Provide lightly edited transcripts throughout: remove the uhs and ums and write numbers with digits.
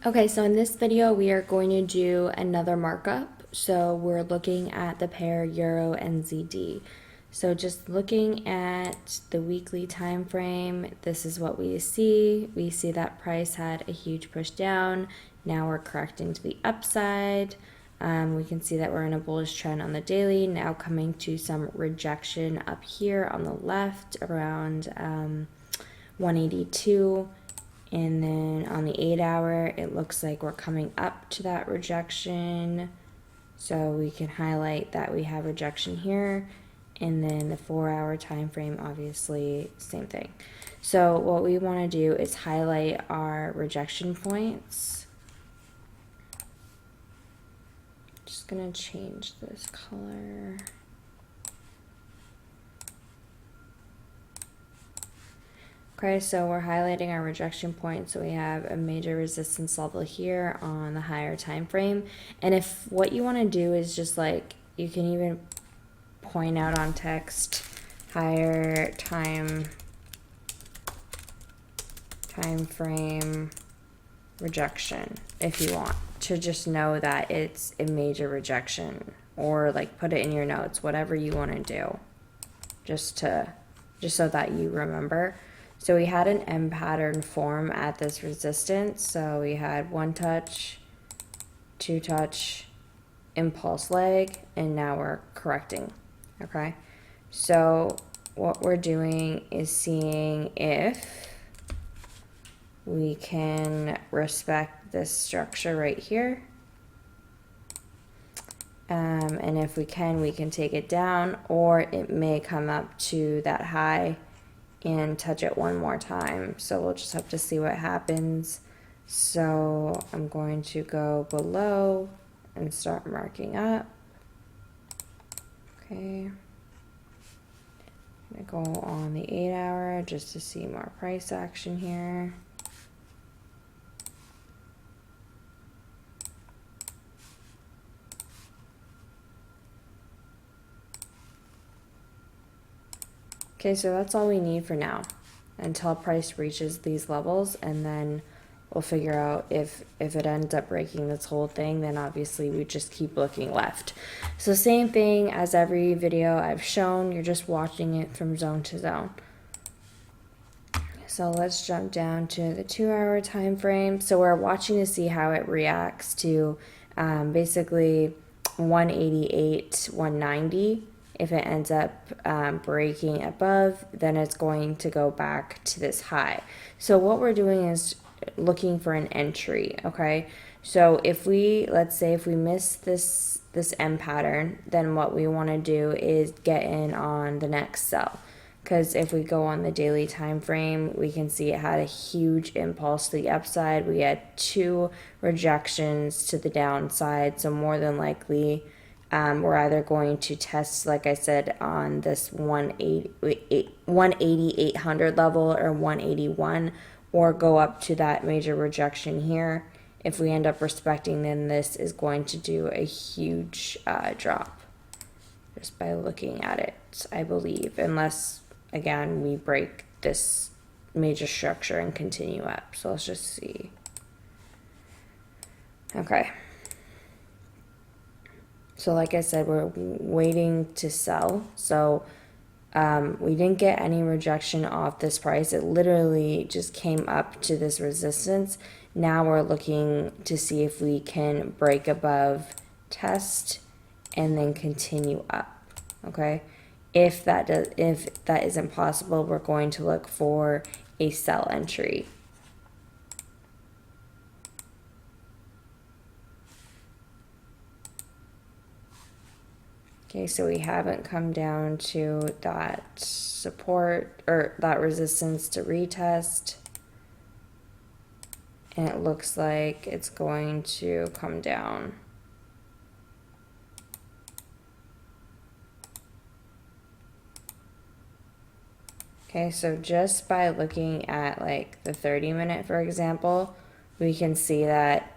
Okay, so in this video, we are going to do another markup. So we're looking at the pair Euro and ZD. So just looking at the weekly time frame, this is what we see. We see that price had a huge push down. Now we're correcting to the upside. We can see that we're in a bullish trend on the daily, now coming to some rejection up here on the left around 182. And then on the 8-hour, it looks like we're coming up to that rejection. So we can highlight that we have rejection here. And then the 4-hour time frame, obviously, same thing. So what we want to do is highlight our rejection points. Just going to change this color. Okay, so we're highlighting our rejection point. So we have a major resistance level here on the higher time frame. And if what you want to do is just like, you can even point out on text, higher time frame rejection, if you want to just know that it's a major rejection, or like put it in your notes, whatever you want to do, just so that you remember. So we had an M pattern form at this resistance. So we had 1 touch, 2 touch, impulse leg, and now we're correcting. Okay. So what we're doing is seeing if we can respect this structure right here. And if we can take it down, or it may come up to that high and touch it one more time. So we'll just have to see what happens. So I'm going to go below and start marking up. Okay. I'm going to go on the 8-hour just to see more price action here. Okay, so that's all we need for now until price reaches these levels, and then we'll figure out if it ends up breaking this whole thing, then obviously we just keep looking left. So same thing as every video I've shown, you're just watching it from zone to zone. So let's jump down to the 2-hour time frame. So we're watching to see how it reacts to basically 188, 190. If it ends up breaking above, then it's going to go back to this high. So what we're doing is looking for an entry, okay? So if we, let's say if we miss this M pattern, then what we want to do is get in on the next sell. Because if we go on the daily time frame, we can see it had a huge impulse to the upside. We had 2 rejections to the downside, so more than likely we're either going to test, like I said, on this 180-800 level or 181, or go up to that major rejection here. If we end up respecting, then this is going to do a huge drop just by looking at it, I believe, unless, again, we break this major structure and continue up. So let's just see. Okay. So like I said, we're waiting to sell. So we didn't get any rejection off this price. It literally just came up to this resistance. Now we're looking to see if we can break above, test, and then continue up. Okay. If that isn't possible, we're going to look for a sell entry. Okay, so we haven't come down to that support or that resistance to retest. And it looks like it's going to come down. Okay, so just by looking at like the 30-minute, for example, we can see that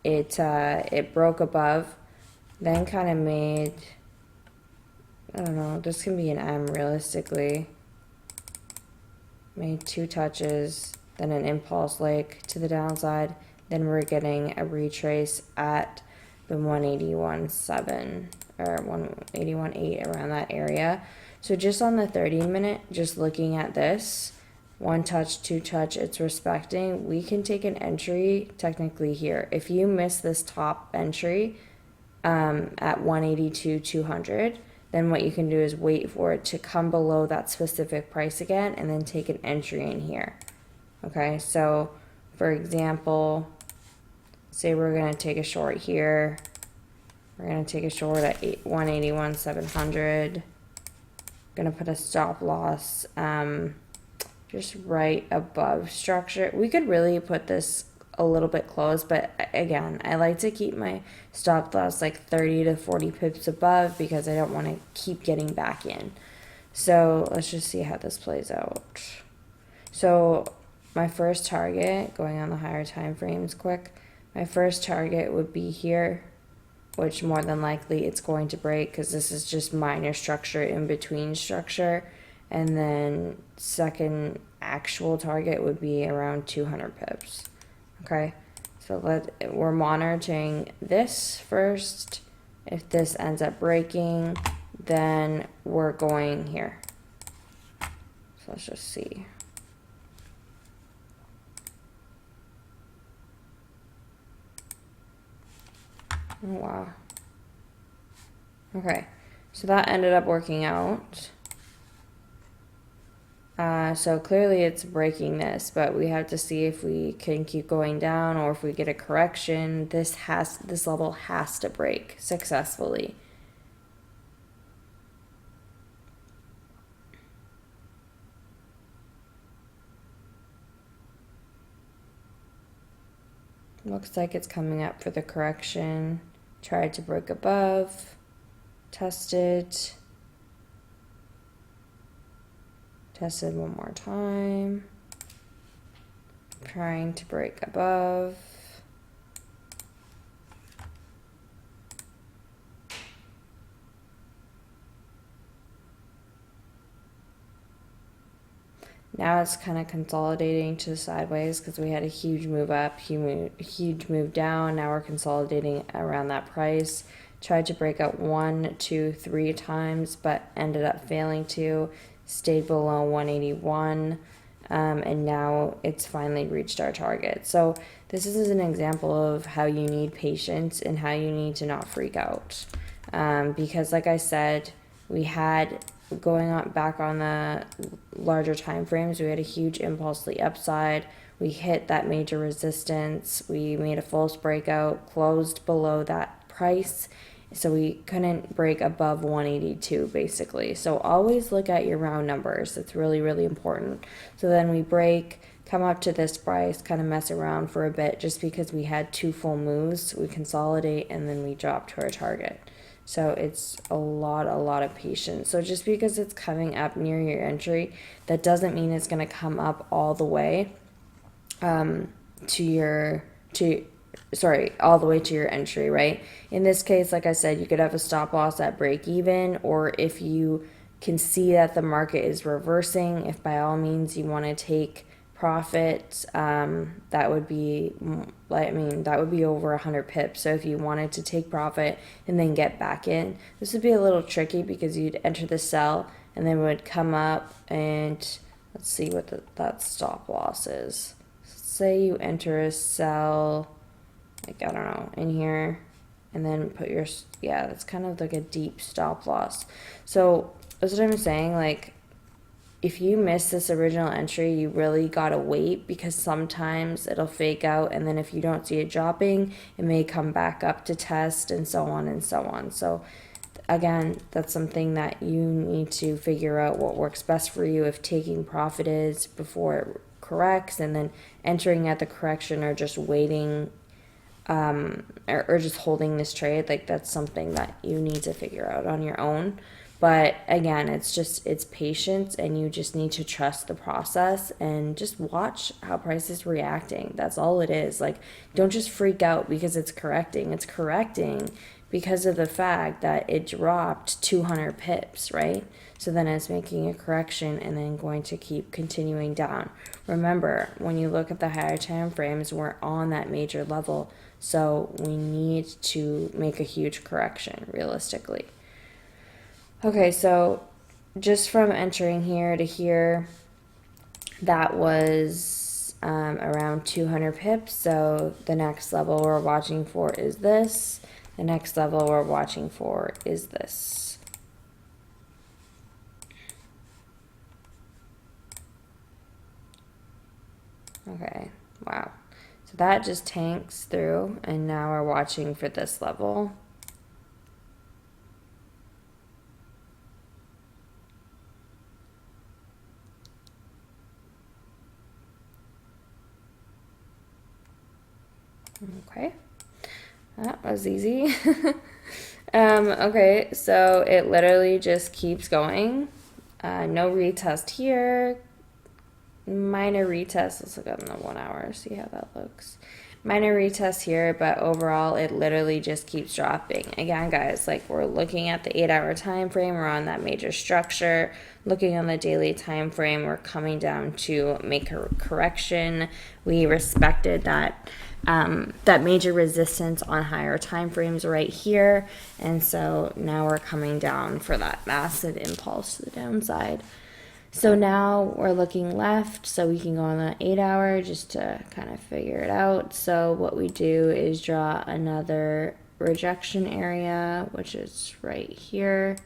it broke above, then kind of made, I don't know, this can be an M realistically. Made 2 touches, then an impulse leg to the downside, then we're getting a retrace at the 181.7 or 181.8 around that area. So just on the 30-minute, just looking at this, one touch, two touch, it's respecting. We can take an entry technically here. If you miss this top entry at 182.200, then what you can do is wait for it to come below that specific price again and then take an entry in here. Okay, so for example, say we're going to take a short here. We're going to take a short at 181.700. Going to put a stop loss just right above structure. We could really put this a little bit close, but again, I like to keep my stop loss like 30 to 40 pips above because I don't want to keep getting back in. So let's just see how this plays out. So my first target, going on the higher time frames quick, my first target would be here, which more than likely it's going to break because this is just minor structure in between structure. And then second actual target would be around 200 pips. Okay, so we're monitoring this first. If this ends up breaking, then we're going here. So let's just see. Oh, wow. Okay, so that ended up working out. So clearly it's breaking this, but we have to see if we can keep going down or if we get a correction. This level has to break successfully. Looks like it's coming up for the correction. Tried to break above, tested one more time, trying to break above. Now it's kind of consolidating to sideways because we had a huge move up, huge move down. Now we're consolidating around that price. Tried to break out 1, 2, 3 times, but ended up failing to. Stayed below 181, and now it's finally reached our target. So this is an example of how you need patience and how you need to not freak out, because like I said, we had going on back on the larger time frames, we had a huge impulse to the upside. We hit that major resistance, we made a false breakout, closed below that price, so we couldn't break above 182 basically. So always look at your round numbers. It's really, really important. So then we break, come up to this price, kind of mess around for a bit just because we had 2 full moves. We consolidate and then we drop to our target. So it's a lot of patience. So just because it's coming up near your entry, that doesn't mean it's going to come up all the way all the way to your entry, right? In this case, like I said, you could have a stop loss at break even, or if you can see that the market is reversing, if by all means you want to take profit, that would be over 100 pips. So if you wanted to take profit and then get back in, this would be a little tricky because you'd enter the sell and then would come up and let's see what that stop loss is. Say you enter a sell, like, I don't know, in here, and then put your, yeah, that's kind of like a deep stop loss. So that's what I'm saying, like, if you miss this original entry, you really gotta wait because sometimes it'll fake out, and then if you don't see it dropping, it may come back up to test, and so on and so on. So again, that's something that you need to figure out what works best for you, if taking profit is before it corrects, and then entering at the correction, or just waiting, or just holding this trade. Like, that's something that you need to figure out on your own. But again, it's patience, and you just need to trust the process and just watch how price is reacting. That's all it is. Like, don't just freak out because it's correcting. It's correcting because of the fact that it dropped 200 pips, right? So then it's making a correction and then going to keep continuing down. Remember, when you look at the higher time frames, we're on that major level. So we need to make a huge correction realistically. Okay, so just from entering here to here, that was around 200 pips. So the next level we're watching for is this. The next level we're watching for is this. Okay, wow. So that just tanks through, and now we're watching for this level. Okay, that was easy. Okay, so it literally just keeps going. No retest here. Minor retest. Let's look up in the 1 hour, see how that looks. Minor retest here, but overall it literally just keeps dropping. Again, guys, like we're looking at the 8-hour time frame, we're on that major structure. Looking on the daily time frame, we're coming down to make a correction. We respected that that major resistance on higher time frames right here, and so now we're coming down for that massive impulse to the downside. So now we're looking left, so we can go on the 8-hour just to kind of figure it out. So what we do is draw another rejection area, which is right here.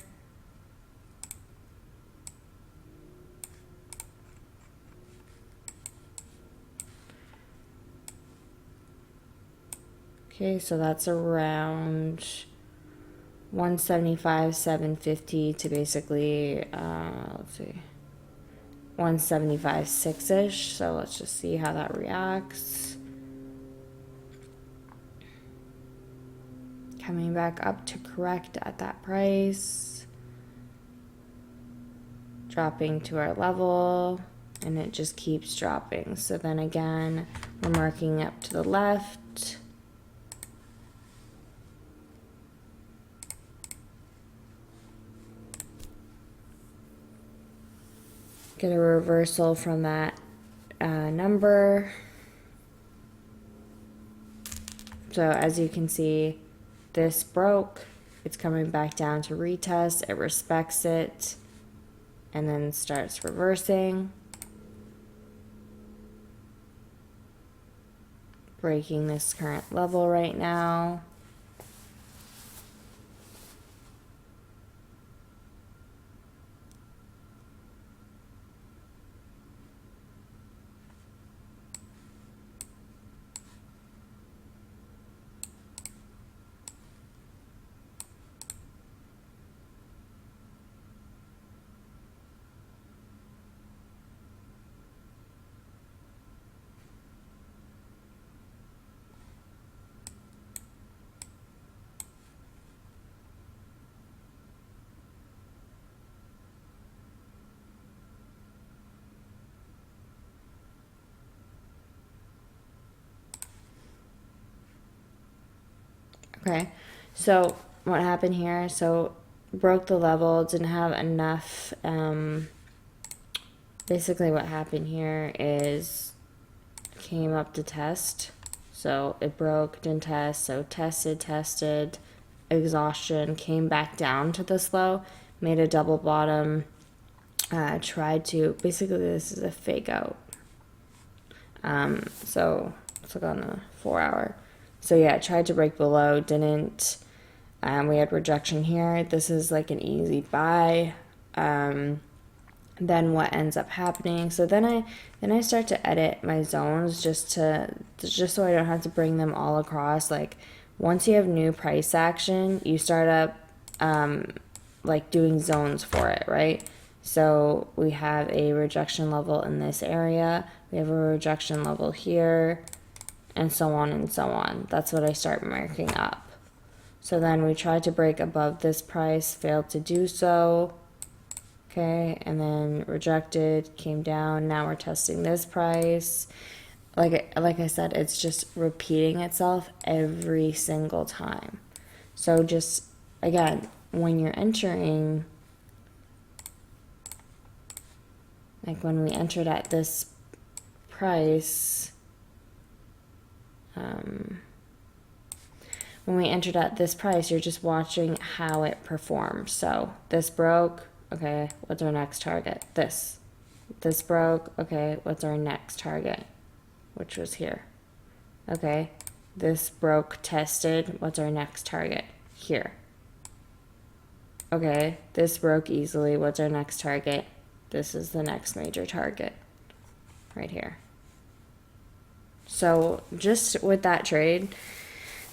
Okay, so that's around 175, 750 to basically, let's see, 175, 6-ish. So let's just see how that reacts. Coming back up to correct at that price. Dropping to our level, and it just keeps dropping. So then again, we're marking up to the left. Get a reversal from that number. So as you can see, this broke. It's coming back down to retest. It respects it and then starts reversing. Breaking this current level right now. Okay, so what happened here? So broke the level, didn't have enough. Basically what happened here is came up to test. So it broke, didn't test, so tested, exhaustion, came back down to this low, made a double bottom, tried to, basically this is a fake out. So let's look on the 4-hour. So yeah, tried to break below, didn't. We had rejection here. This is like an easy buy. Then what ends up happening? So then I start to edit my zones just so I don't have to bring them all across. Like once you have new price action, you start up like doing zones for it, right? So we have a rejection level in this area. We have a rejection level here, and so on and so on. That's what I start marking up. So then we tried to break above this price, failed to do so. Okay, and then rejected, came down. Now we're testing this price. Like I said, it's just repeating itself every single time. So just, again, when you're entering, like when we entered at this price, you're just watching how it performs. So this broke, okay, what's our next target? This broke, okay, what's our next target? Which was here. Okay, this broke, tested, what's our next target? Here. Okay, this broke easily, what's our next target? This is the next major target, right here. So just with that trade,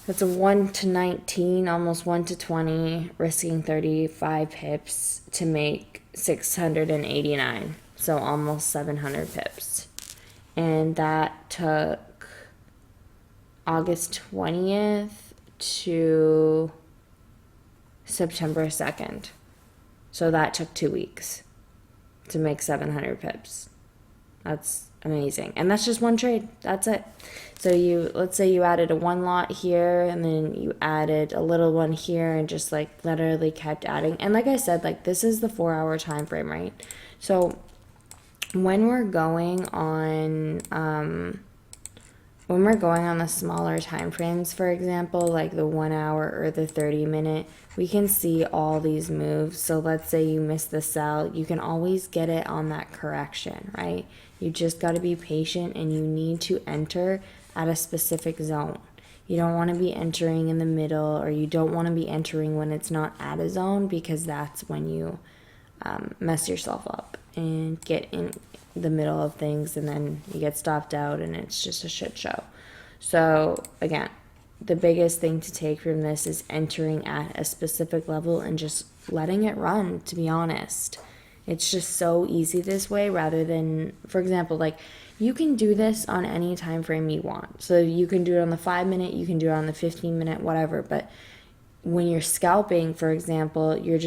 that's a 1 to 19, almost 1 to 20, risking 35 pips to make 689. So almost 700 pips. And that took August 20th to September 2nd. So that took 2 weeks to make 700 pips. That's amazing. And that's just one trade. That's it. So let's say you added a one lot here and then you added a little one here and just like literally kept adding. And like I said, like this is the 4-hour time frame, right? So when we're going on the smaller time frames, for example, like the 1 hour or the 30-minute, we can see all these moves. So let's say you miss the sell, you can always get it on that correction, right? You just got to be patient and you need to enter at a specific zone. You don't want to be entering in the middle, or you don't want to be entering when it's not at a zone, because that's when you mess yourself up and get in the middle of things and then you get stopped out and it's just a shit show. So again, the biggest thing to take from this is entering at a specific level and just letting it run, to be honest. It's just so easy this way, rather than, for example, like you can do this on any time frame you want. So you can do it on the 5-minute, you can do it on the 15-minute, whatever. But when you're scalping, for example, you're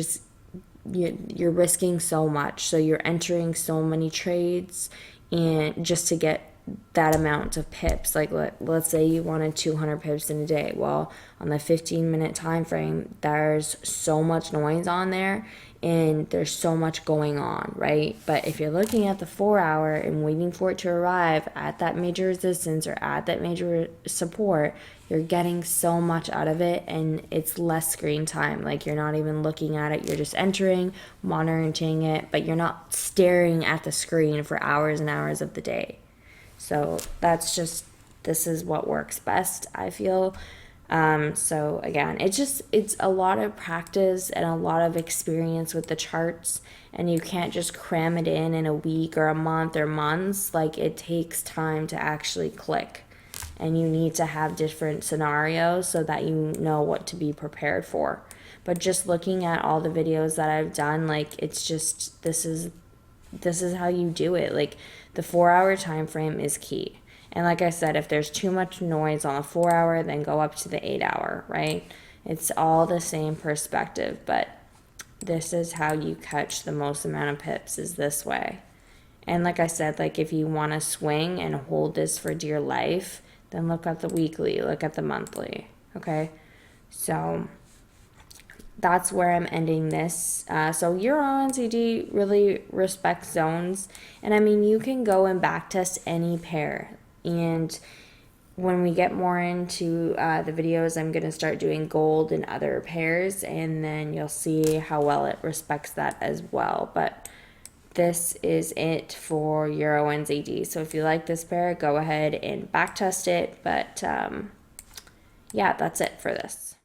risking so much. So you're entering so many trades and just to get that amount of pips. Like let's say you wanted 200 pips in a day. Well, on the 15-minute time frame, there's so much noise on there and there's so much going on, right? But if you're looking at the 4-hour and waiting for it to arrive at that major resistance or at that major support, you're getting so much out of it and it's less screen time. Like you're not even looking at it, you're just entering, monitoring it, but you're not staring at the screen for hours and hours of the day. So this is what works best, I feel. So again, it's a lot of practice and a lot of experience with the charts, and you can't just cram it in a week or a month or months. Like it takes time to actually click, and you need to have different scenarios so that you know what to be prepared for. But just looking at all the videos that I've done, like it's just, this is how you do it. Like the 4-hour time frame is key. And like I said, if there's too much noise on the 4-hour, then go up to the 8-hour, right? It's all the same perspective, but this is how you catch the most amount of pips, is this way. And like I said, like if you want to swing and hold this for dear life, then look at the weekly, look at the monthly, okay? So that's where I'm ending this. So Euro NZD really respects zones. And I mean, you can go and backtest any pair. And when we get more into the videos, I'm going to start doing gold and other pairs. And then you'll see how well it respects that as well. But this is it for Euro NZD. So if you like this pair, go ahead and backtest it. But yeah, that's it for this.